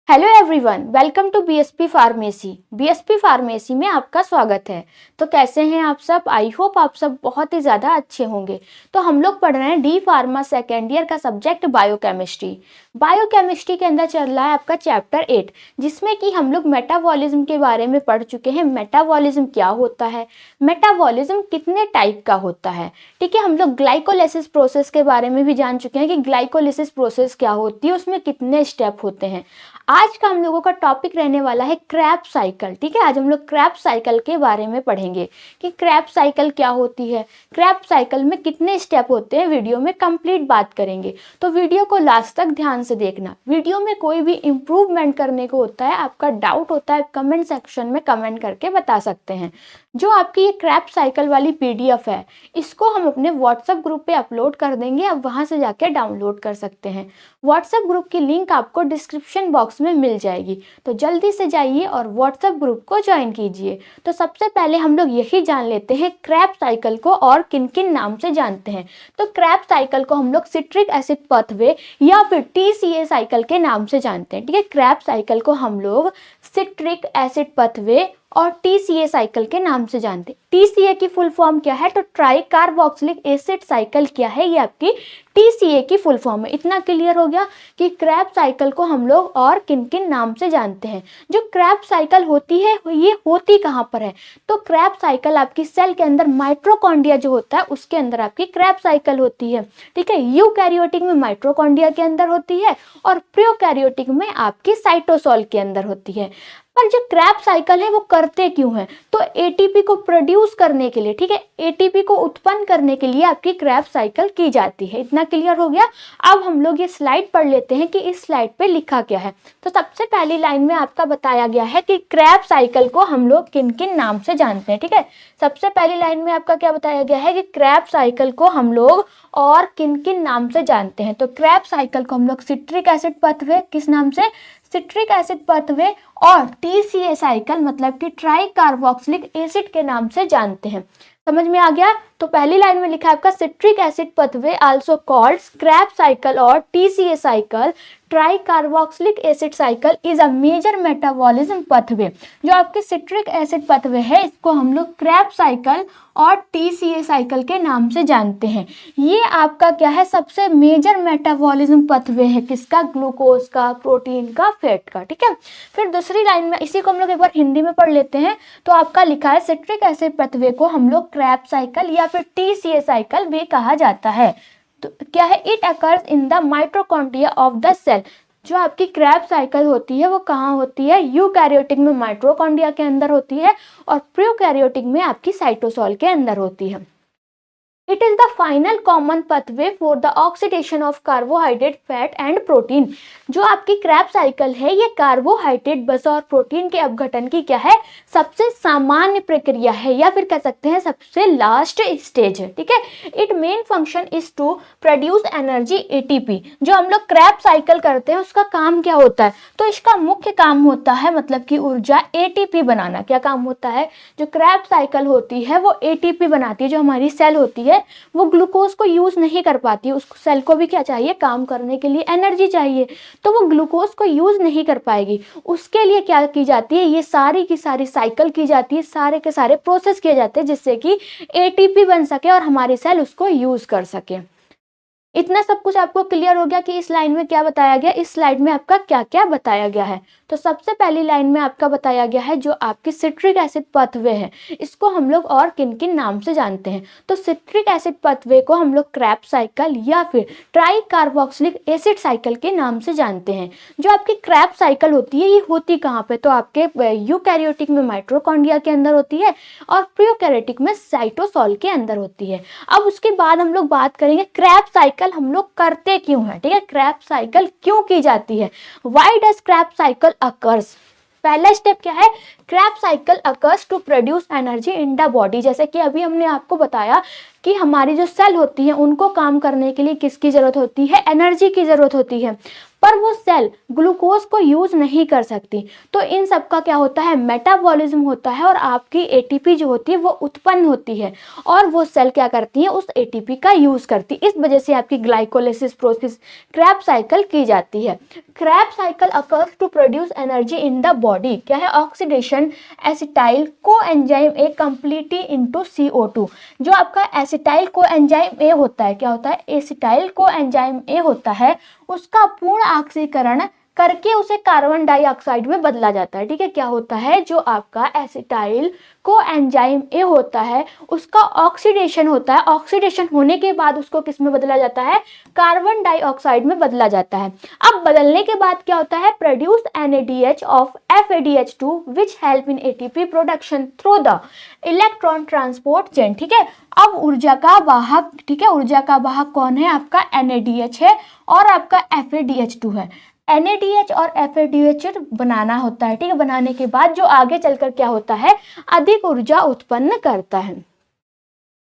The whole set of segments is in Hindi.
Hello everyone, welcome to BSP pharmacy. BSP pharmacy में आपका स्वागत है। तो कैसे हैं आप सब? आई होप आप सब बहुत ही ज़्यादा अच्छे होंगे। तो हम लोग पढ़ रहे हैं डी फार्मा सेकेंड ईयर का सब्जेक्ट बायोकेमिस्ट्री। बायोकेमिस्ट्री के अंदर चल रहा है आपका चैप्टर 8, जिसमें कि हम लोग मेटाबॉलिज्म के बारे में पढ़ चुके हैं। मेटाबॉलिज्म क्या होता है, मेटाबॉलिज्म कितने टाइप का होता है, ठीक है। हम लोग ग्लाइकोलाइसिस प्रोसेस के बारे में भी जान चुके हैं कि ग्लाइकोलाइसिस प्रोसेस क्या होती है, उसमें कितने स्टेप होते हैं। आज का हम लोगों का टॉपिक रहने वाला है क्रेब्स साइकिल, ठीक है। आज हम लोग क्रेब्स साइकिल के बारे में पढ़ेंगे कि क्रेब्स साइकिल क्या होती है, क्रेब्स साइकिल में कितने स्टेप होते हैं, वीडियो में कंप्लीट बात करेंगे। तो वीडियो को लास्ट तक ध्यान से देखना। वीडियो में कोई भी इम्प्रूवमेंट करने को होता है, आपका डाउट होता है, कमेंट सेक्शन में कमेंट करके बता सकते हैं। जो आपकी ये क्रेब्स साइकिल वाली पीडीएफ है, इसको हम अपने व्हाट्सएप ग्रुप पे अपलोड कर देंगे, आप वहां से जाके डाउनलोड कर सकते हैं। व्हाट्सएप ग्रुप की लिंक आपको डिस्क्रिप्शन बॉक्स में मिल जाएगी, तो जल्दी से जाइए और व्हाट्सएप ग्रुप को ज्वाइन कीजिए। तो सबसे पहले हम लोग यही जान लेते हैं क्रेब्स साइकिल को और किन किन नाम से जानते हैं। तो क्रेब्स साइकिल को हम लोग सिट्रिक एसिड पाथवे या फिर टीसीए साइकिल के नाम से जानते हैं, ठीक है। क्रेब्स साइकिल को हम लोग सिट्रिक एसिड पाथवे और टीसीए साइकिल के नाम से जानते हैं। टीसीए की फुल फॉर्म क्या है, तो ट्राई कार्बोक्सिलिक एसिड साइकिल क्या है, ये आपकी टीसीए की फुल फॉर्म है। इतना क्लियर हो गया कि क्रेब्स साइकिल को हम लोग और किन किन नाम से जानते हैं। जो क्रेब्स साइकिल होती है ये होती कहाँ पर है, तो क्रेब्स साइकिल आपकी सेल के अंदर माइटोकॉन्ड्रिया जो होता है उसके अंदर आपकी क्रेब्स साइकिल होती है, ठीक है। यूकैरियोटिक में माइटोकॉन्ड्रिया के अंदर होती है और प्रोकैरियोटिक में आपकी साइटोसोल के अंदर होती है। पर जो क्रेब्स साइकिल है वो करते क्यों है, तो एटीपी को प्रोड्यूस करने के लिए, ठीक है, एटीपी को उत्पन्न करने के लिए आपकी क्रेब्स साइकिल की जाती है। इतना क्लियर हो गया। अब हम लोग ये स्लाइड पढ़ लेते हैं कि इस स्लाइड पे लिखा क्या है। तो सबसे पहली लाइन में आपका बताया गया है कि क्रेब्स साइकिल को हम लोग किन किन नाम से जानते हैं, ठीक है। सबसे पहली लाइन में आपका क्या बताया गया है कि क्रेब्स साइकिल को हम लोग और किन किन नाम से जानते हैं। तो क्रेब्स साइकिल को हम लोग सिट्रिक एसिड पाथवे, किस नाम से, सिट्रिक एसिड पाथवे, और टीसीए साइकिल मतलब कि ट्राई कार्बोक्सिलिक एसिड के नाम से जानते हैं। समझ में आ गया। तो पहली लाइन में लिखा है आपका citric acid pathway also called Krebs cycle और TCA cycle tricarboxylic acid cycle is a major metabolism pathway. जो आपके सिट्रिक एसिड पाथवे है इसको हम लोग क्रेब्स साइकिल और टीसीए साइकिल के नाम से जानते हैं। ये आपका क्या है, सबसे मेजर मेटाबॉलिज्म पाथवे है, किसका, ग्लूकोज का, प्रोटीन का, फैट का, ठीक है। फिर दूसरी लाइन में इसी को हम लोग एक बार हिंदी में पढ़ लेते हैं। तो आपका लिखा है सिट्रिक एसिड पाथवे को हम लोग क्रेब्स साइकिल या फिर टीसीए साइकिल भी कहा जाता है। तो क्या है, it occurs in the mitochondria of the cell. जो आपकी क्रेब्स साइकिल होती है वो कहाँ होती है, यूकैरियोटिक में माइटोकॉन्ड्रिया के अंदर होती है और प्रोकैरियोटिक में आपकी साइटोसोल के अंदर होती है। It is the final common pathway for the oxidation of carbohydrate, fat and protein। जो आपकी क्रेब्स साइकिल है ये कार्बोहाइड्रेट, बसा और प्रोटीन के अपघटन की क्या है, सबसे सामान्य प्रक्रिया है, या फिर कह सकते हैं सबसे लास्ट स्टेज है, ठीक है। It main function is to produce energy ATP. जो हम लोग क्रेब्स साइकिल करते हैं उसका काम क्या होता है, तो इसका मुख्य काम होता है मतलब कि ऊर्जा एटीपी बनाना। क्या काम होता है, जो क्रेब्स साइकिल होती है वो एटीपी बनाती है। जो हमारी सेल होती है वो ग्लूकोज को यूज नहीं कर पाती, उस सेल को भी क्या चाहिए, काम करने के लिए एनर्जी चाहिए, तो वो ग्लूकोज को यूज नहीं कर पाएगी। उसके लिए क्या की जाती है, ये सारी की सारी साइकिल की जाती है, सारे के सारे प्रोसेस किए जाते हैं जिससे कि एटीपी बन सके और हमारी सेल उसको यूज कर सके। इतना सब कुछ आपको क्लियर हो गया कि इस लाइन में क्या बताया गया, इस स्लाइड में आपका क्या क्या बताया गया है। तो सबसे पहली लाइन में आपका बताया गया है जो आपकी सिट्रिक एसिड पाथवे है इसको हम लोग और किन किन नाम से जानते हैं। तो सिट्रिक एसिड पाथवे को हम लोग क्रेब्स साइकिल या फिर ट्राई कार्बोक्सिलिक एसिड साइकिल के नाम से जानते हैं। जो आपकी क्रेब्स साइकिल होती है ये होती कहाँ पे, तो आपके यूकैरियोटिक में माइटोकॉन्ड्रिया के अंदर होती है और प्रोकैरियोटिक में साइटोसोल के अंदर होती है। अब उसके बाद हम लोग बात करेंगे क्रेब्स साइकिल हम लोग करते क्यों है, ठीक है। क्रेब्स साइकिल क्यों की जाती है, why does Krebs cycle occurs. पहला स्टेप क्या है, Krebs cycle occurs to produce energy in the body. जैसे कि अभी हमने आपको बताया कि हमारी जो सेल होती है उनको काम करने के लिए किसकी जरूरत होती है, एनर्जी की जरूरत होती है। पर वो सेल ग्लूकोज को यूज नहीं कर सकती। तो इन सब का क्या होता है, मेटाबॉलिज्म होता है और आपकी एटीपी जो होती है वो उत्पन्न होती है और वो सेल क्या करती है, उस एटीपी का यूज करती है। इस वजह से आपकी ग्लाइकोलिसिस प्रोसेस, क्रैब साइकिल की जाती है। Krebs cycle occurs to produce energy in the body. क्या है, oxidation acetyl coenzyme A completely into CO2। जो आपका एसिटाइल को एंजाइम ए होता है, क्या होता है, एसिटाइल को एंजाइम ए होता है, उसका पूर्ण ऑक्सीकरण करके उसे कार्बन डाइऑक्साइड में बदला जाता है। ठीक है, क्या होता है, जो आपका एसिटाइल को एंजाइम ए होता है उसका ऑक्सीडेशन होता है, ऑक्सीडेशन होने के बाद उसको किस में बदला जाता है, कार्बन डाइऑक्साइड में बदला जाता है। अब बदलने के बाद क्या होता है, produce NADH of FADH2 which help in ATP production through the electron transport chain. ठीक है, अब ऊर्जा का वाहक, ठीक है, ऊर्जा का वाहक कौन है, आपका NADH है और आपका FADH2 है। NADH और FADH बनाना होता है। ठीक है, बनाने के बाद जो आगे चलकर क्या होता है, अधिक ऊर्जा उत्पन्न करता है।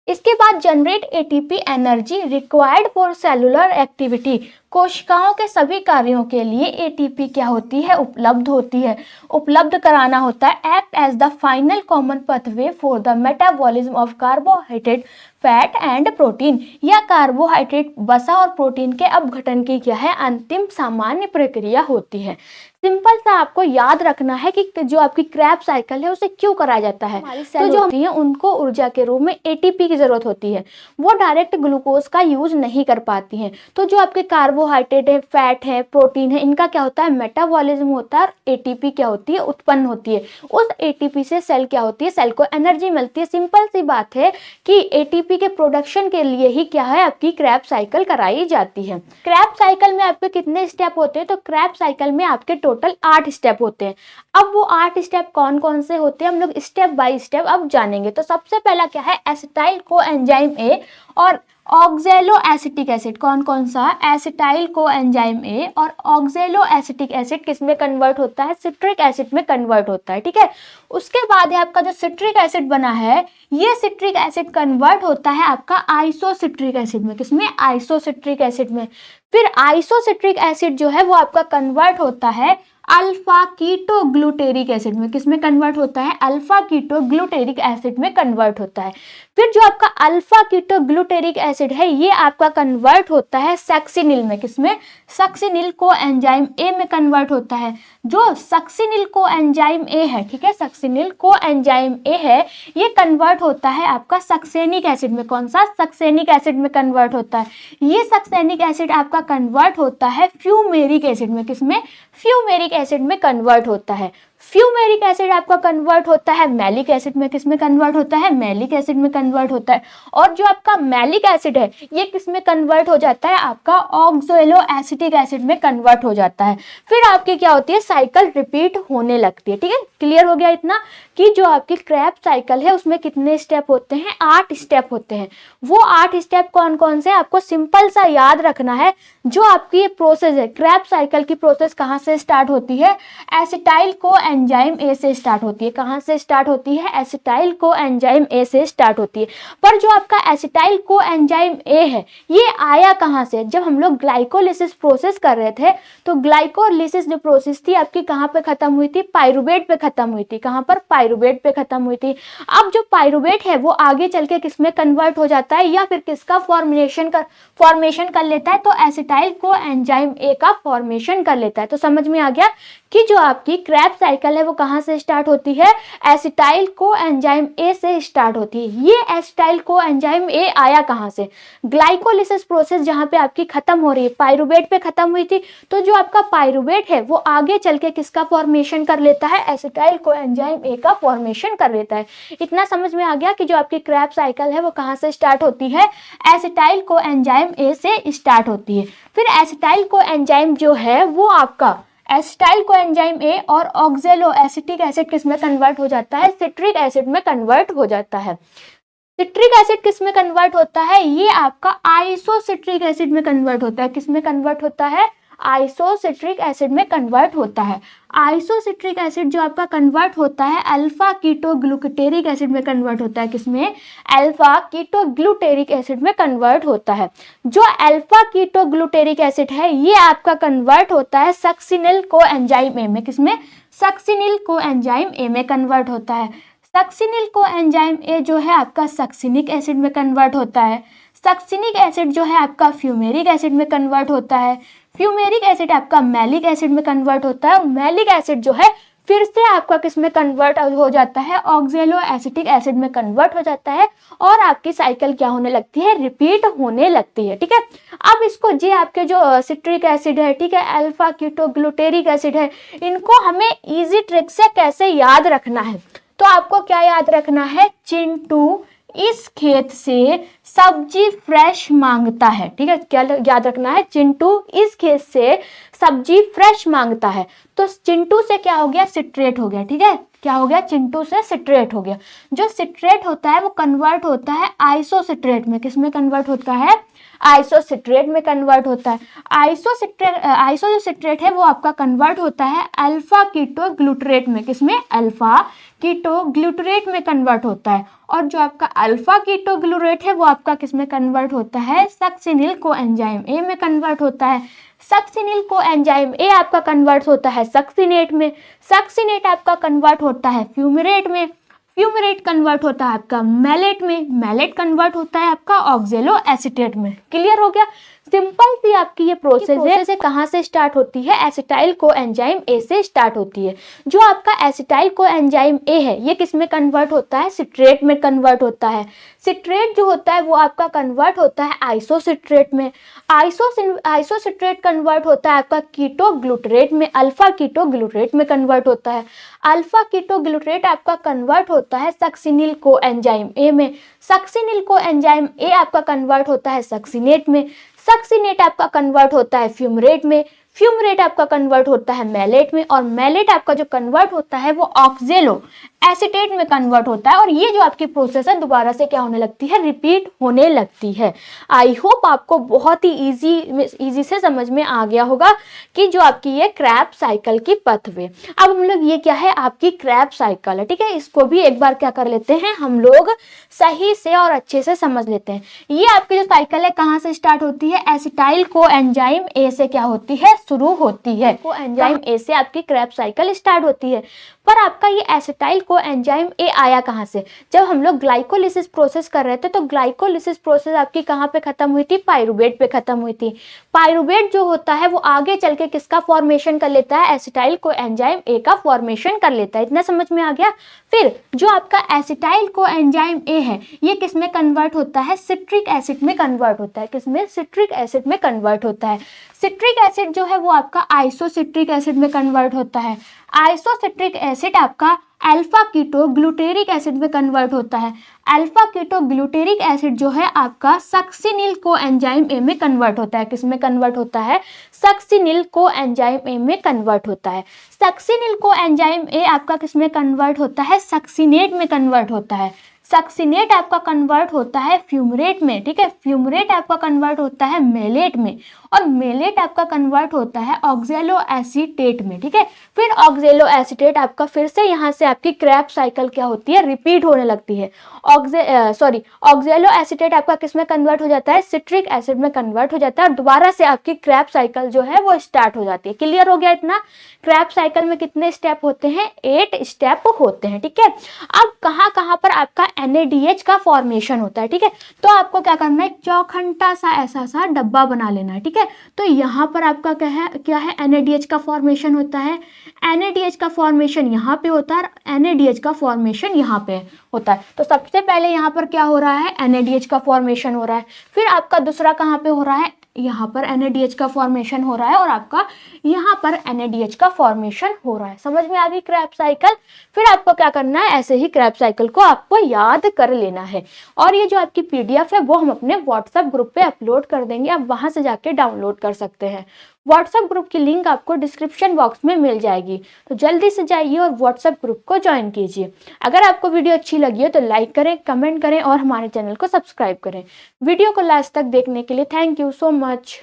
इसके बाद generate ATP energy required for cellular activity. कोशिकाओं के सभी कार्यों के लिए ATP क्या होती है, उपलब्ध होती है, उपलब्ध कराना होता है। Act as the final common pathway for the metabolism of carbohydrate, fat and protein. या कार्बोहाइड्रेट, वसा और प्रोटीन के अपघटन की क्या है, अंतिम सामान्य प्रक्रिया होती है। सिंपल सा आपको याद रखना है कि जो आपकी क्रैब साइकिल है उसे क्यों कराया जाता है। तो जो होती है उनको ऊर्जा के रूप में ATP की जरूरत होती है, वो डायरेक्ट ग्लूकोज का यूज नहीं कर पाती हैं। तो जो आपके कार्बोहाइड्रेट है, फैट है, प्रोटीन है, इनका क्या होता है, मेटाबॉलिज्म होता है और ATP क्या होती है, उत्पन्न होती है। उस ATP से सेल क्या होती है, सेल को एनर्जी मिलती है। सिंपल सी बात है कि ATP के प्रोडक्शन के लिए ही क्या है, आपकी क्रैब साइकिल कराई जाती है। क्रैब साइकिल में आपके कितने स्टेप होते हैं, तो क्रैब साइकिल में आपके टोटल 8 स्टेप होते हैं। अब वो 8 स्टेप कौन कौन से होते हैं, हम लोग स्टेप बाय स्टेप अब जानेंगे। तो सबसे पहला क्या है, एसिटाइल को एंजाइम ए और ऑक्जेलो एसिटिक एसिड। कौन कौन सा, एसिटाइल को एंजाइम ए और ऑक्जेलो एसिटिक एसिड किस में कन्वर्ट होता है, सिट्रिक एसिड में कन्वर्ट होता है। ठीक है, उसके बाद है आपका जो सिट्रिक एसिड बना है, ये सिट्रिक एसिड कन्वर्ट होता है आपका आइसोसिट्रिक एसिड में। किसमें, आइसोसिट्रिक एसिड में। फिर आइसोसिट्रिक एसिड जो है वो आपका कन्वर्ट होता है अल्फा कीटो ग्लूटेरिक एसिड में। किसमें कन्वर्ट होता है, अल्फा कीटो ग्लूटेरिक एसिड में कन्वर्ट होता है। फिर जो आपका अल्फा कीटो ग्लूटेरिक एसिड है ये आपका कन्वर्ट होता है सक्सिनिल में। किसमें, सक्सिनिल को एंजाइम ए में कन्वर्ट होता है। जो सक्सिनिल को एंजाइम ए है, ठीक है, सक्सिनिल को एंजाइम ए है, ये कन्वर्ट होता है आपका सक्सेनिक एसिड में। कौन सा, सक्सेनिक एसिड में कन्वर्ट होता है। ये सक्सेनिक एसिड आपका कन्वर्ट होता है फ्यूमेरिक एसिड में। किसमें, फ्यूमेरिक एसिड में कन्वर्ट होता है। फ्यूमेरिक एसिड आपका कन्वर्ट होता है मैलिक एसिड में। किसमें कन्वर्ट होता है, मैलिक एसिड में कन्वर्ट होता है। और जो आपका मैलिक एसिड है ये किसमें कन्वर्ट हो जाता है, आपका ऑक्जेलो एसिटिक एसिड में कन्वर्ट हो जाता है। फिर आपकी क्या होती है, साइकिल रिपीट होने लगती है। ठीक है, क्लियर हो गया इतना कि जो आपकी क्रैब साइकिल है उसमें कितने स्टेप होते हैं, 8 स्टेप होते हैं। वो 8 स्टेप कौन कौन से, आपको सिंपल सा याद रखना है। जो आपकी ये प्रोसेस है, क्रैब साइकिल की प्रोसेस कहाँ से स्टार्ट होती है, एसिटाइल को एंजाइम ए से स्टार्ट होती है। कहाँ से स्टार्ट होती है, एसिटाइल को एंजाइम ए से स्टार्ट होती है। पर जो आपका एसिटाइल को एंजाइम ए है ये आया कहाँ से, जब हम लोग ग्लाइकोलिसिस प्रोसेस कर रहे थे तो ग्लाइकोलिसिस जो प्रोसेस थी आपकी कहाँ पे खत्म हुई थी, पाइरुवेट पे खत्म हुई थी। कहाँ पर, पाइरुवेट पे खत्म हुई थी। अब जो पाइरुवेट है वो आगे चल के किसमें कन्वर्ट हो जाता है या फिर किसका फॉर्मेशन कर लेता है, तो एसिटाइल को एंजाइम ए का फॉर्मेशन कर लेता है। तो समझ में आ गया कि जो आपकी क्रैब साइकिल है वो कहाँ से स्टार्ट होती है, एसिटाइल को एंजाइम ए से स्टार्ट होती है। ये एसिटाइल को एंजाइम ए आया कहाँ से, ग्लाइकोलिसिस प्रोसेस जहाँ पे आपकी खत्म हो रही है, पाइरुवेट पे खत्म हुई थी। तो जो आपका पाइरुवेट है वो आगे चल के किसका फॉर्मेशन कर लेता है, एसिटाइल को एंजाइम ए का फॉर्मेशन कर लेता है। इतना समझ में आ गया कि जो आपकी क्रैब साइकिल है वो कहाँ से स्टार्ट होती है, एसिटाइल को एंजाइम ए से स्टार्ट होती है। फिर एसिटाइल को एंजाइम जो है वो आपका एसिटाइल को एंजाइम ए और ऑक्जेलो एसिटिक एसिड किस में कन्वर्ट हो जाता है, सिट्रिक एसिड में कन्वर्ट हो जाता है। सिट्रिक एसिड किस में कन्वर्ट होता है, ये आपका आइसोसिट्रिक एसिड में कन्वर्ट होता है। किस में कन्वर्ट होता है, आइसोसिट्रिक एसिड में कन्वर्ट होता है। आइसोसिट्रिक एसिड जो आपका कन्वर्ट होता है अल्फा कीटोग्लूटेरिक एसिड में कन्वर्ट होता है। किसमें? अल्फा कीटोग्लूटेरिक एसिड में कन्वर्ट होता है। जो अल्फा कीटोग्लूटेरिक एसिड है ये आपका कन्वर्ट होता है सक्सिनिल कोएंजाइम ए में। किसमें? सक्सिनिल कोएंजाइम ए में कन्वर्ट होता है। सक्सिनिल कोएंजाइम ए जो है आपका सक्सिनिक एसिड में कन्वर्ट होता है। सक्सिनिक एसिड जो है आपका फ्यूमेरिक एसिड में कन्वर्ट होता है। फ्यूमेरिक एसिड आपका मैलिक एसिड में कन्वर्ट होता है। और मैलिक एसिड जो है फिर से आपका किस में कन्वर्ट हो जाता है? ऑक्जेलो एसिटिक एसिड में कन्वर्ट हो जाता है और आपकी साइकिल क्या होने लगती है? रिपीट होने लगती है। ठीक है, अब इसको जे आपके जो सिट्रिक एसिड है, ठीक है, अल्फा कीटोग्लूटेरिक एसिड है, इनको हमें इजी ट्रिक से कैसे याद रखना है? तो आपको क्या याद रखना है? चिंटू इस खेत से सब्जी फ्रेश मांगता है। ठीक है, क्या याद रखना है? चिंटू इस खेत से सब्जी फ्रेश मांगता है। तो चिंटू से क्या हो गया? सिट्रेट हो गया। ठीक है, क्या हो गया? चिंटू से सिट्रेट हो गया। जो सिट्रेट होता है वो कन्वर्ट होता है आइसोसिट्रेट में। किस में कन्वर्ट होता है? आइसोसिट्रेट में कन्वर्ट होता है। आइसो जो सिट्रेट है वो आपका कन्वर्ट होता है अल्फा कीटोग्लूटरेट में। किसमें? अल्फा कीटोग्लूटरेट में कन्वर्ट होता है। और जो आपका अल्फा कीटोग्लूटरेट है वो आपका किसमें कन्वर्ट होता है? सक्सिनिल कोएंजाइम ए में कन्वर्ट होता है। सक्सिनिल कोएंजाइम ए आपका कन्वर्ट होता है सक्सिनेट में। सक्सिनेट आपका कन्वर्ट होता है फ्यूमेरेट में। फ्यूमेरेट कन्वर्ट होता है आपका मैलेट में। मैलेट कन्वर्ट होता है आपका ऑक्जेलो एसीटेट में। क्लियर हो गया? सिंपल सी आपकी ये प्रोसेस है। कहाँ से स्टार्ट होती है? एसिटाइल कोएंजाइम ए से स्टार्ट होती है। जो आपका एसिटाइल कोएंजाइम ए है ये किस में कन्वर्ट होता है? सिट्रेट में कन्वर्ट होता है। सिट्रेट जो होता है वो आपका कन्वर्ट होता है आइसोसिट्रेट में। आइसोसिट्रेट कन्वर्ट होता है आपका कीटोग्लूटरेट में। अल्फा कीटोग्लूटरेट में कन्वर्ट होता है। अल्फा कीटोग्लूटरेट आपका कन्वर्ट होता है सक्सिनिल कोएंजाइम ए में। सक्सिनिल कोएंजाइम ए आपका कन्वर्ट होता है सक्सिनेट में। सक्सिनेट आपका कन्वर्ट होता है फ्यूमरेट में। फ्यूमरेट आपका कन्वर्ट होता है मैलेट में। और मैलेट आपका जो कन्वर्ट होता है वो ऑक्जेलो एसीटेट में कन्वर्ट होता है। और ये जो आपकी प्रोसेस है दोबारा से क्या होने लगती है? रिपीट होने लगती है। आई होप आपको बहुत ही इजी से समझ में आ गया होगा कि जो आपकी ये क्रैब्स साइकिल की पथवे। अब हम लोग ये क्या है? आपकी क्रैब्स साइकिल है। ठीक है, इसको भी एक बार क्या कर लेते हैं हम लोग सही से और अच्छे से समझ लेते हैं। ये आपकी जो साइकिल है कहाँ से स्टार्ट होती है? एसिटाइल कोएंजाइम ए से क्या होती है? शुरू होती है। कोएंजाइम ए से आपकी क्रैब्स साइकिल स्टार्ट होती है। पर आपका ये एसिटाइल कोएंजाइम ए आया कहाँ से? जब हम लोग ग्लाइकोलिसिस प्रोसेस कर रहे थे तो ग्लाइकोलिसिस प्रोसेस आपकी कहाँ पे खत्म हुई थी? पाइरुवेट पे खत्म हुई थी। पाइरुवेट जो होता है वो आगे चल के किसका फॉर्मेशन कर लेता है? एसिटाइल कोएंजाइम ए का फॉर्मेशन कर लेता है। इतना समझ में आ गया? फिर जो आपका एसिटाइल कोएंजाइम ए है ये किस में कन्वर्ट होता है? सिट्रिक एसिड में कन्वर्ट होता है। किसमें? सिट्रिक एसिड में कन्वर्ट होता है। सिट्रिक एसिड जो है वो आपका आइसोसिट्रिक एसिड में कन्वर्ट होता है। आइसोसिट्रिक एसिड आपका अल्फा कीटोग्लूटेरिक एसिड में कन्वर्ट होता है। अल्फा कीटोग्लूटेरिक एसिड जो है आपका सक्सिनिल कोएंजाइम ए में कन्वर्ट होता है। किस में कन्वर्ट होता है? सक्सिनिल कोएंजाइम ए में कन्वर्ट होता है। सक्सिनिल कोएंजाइम ए आपका किस में कन्वर्ट होता है? सक्सिनेट में कन्वर्ट होता है। सक्सिनेट आपका कन्वर्ट होता है फ्यूमरेट में। ठीक है, फ्यूमरेट आपका कन्वर्ट होता है मेलेट में। और मेलेट आपका कन्वर्ट होता है ऑक्जेलो एसीटेट में। ठीक है, फिर ऑक्जेलो एसीटेट आपका फिर से यहाँ से आपकी क्रैब्स साइकिल क्या होती है? रिपीट होने लगती है। ऑक्जेलो एसीटेट आपका किस में कन्वर्ट हो जाता है? सिट्रिक एसिड में कन्वर्ट हो जाता है। और दोबारा से आपकी क्रैब्स साइकिल जो है वो स्टार्ट हो जाती है। क्लियर हो गया इतना? क्रैब्स साइकिल में कितने स्टेप होते हैं? 8 स्टेप होते हैं। ठीक है, अब कहाँ कहाँ पर आपका NADH का फॉर्मेशन होता है? ठीक है, तो आपको क्या करना है? चौखंटा सा ऐसा सा डब्बा बना लेना है। ठीक है, तो यहाँ पर आपका क्या है? NADH का फॉर्मेशन होता है। NADH का फॉर्मेशन यहाँ पे होता है। NADH का फॉर्मेशन यहाँ पे होता है। तो सबसे पहले यहाँ पर क्या हो रहा है? NADH का फॉर्मेशन हो रहा है। फिर आपका दूसरा कहाँ पे हो रहा है? यहाँ पर NADH का फॉर्मेशन हो रहा है। और आपका यहाँ पर NADH का फॉर्मेशन हो रहा है। समझ में आ गई क्रैब्स साइकिल? फिर आपको क्या करना है? ऐसे ही क्रैब्स साइकिल को आपको याद कर लेना है। और ये जो आपकी PDF है वो हम अपने WhatsApp ग्रुप पे अपलोड कर देंगे। आप वहां से जाके डाउनलोड कर सकते हैं। WhatsApp ग्रुप की लिंक आपको डिस्क्रिप्शन बॉक्स में मिल जाएगी, तो जल्दी से जाइए और WhatsApp ग्रुप को ज्वाइन कीजिए। अगर आपको वीडियो अच्छी लगी हो तो लाइक करें, कमेंट करें और हमारे चैनल को सब्सक्राइब करें। वीडियो को लास्ट तक देखने के लिए थैंक यू सो मच।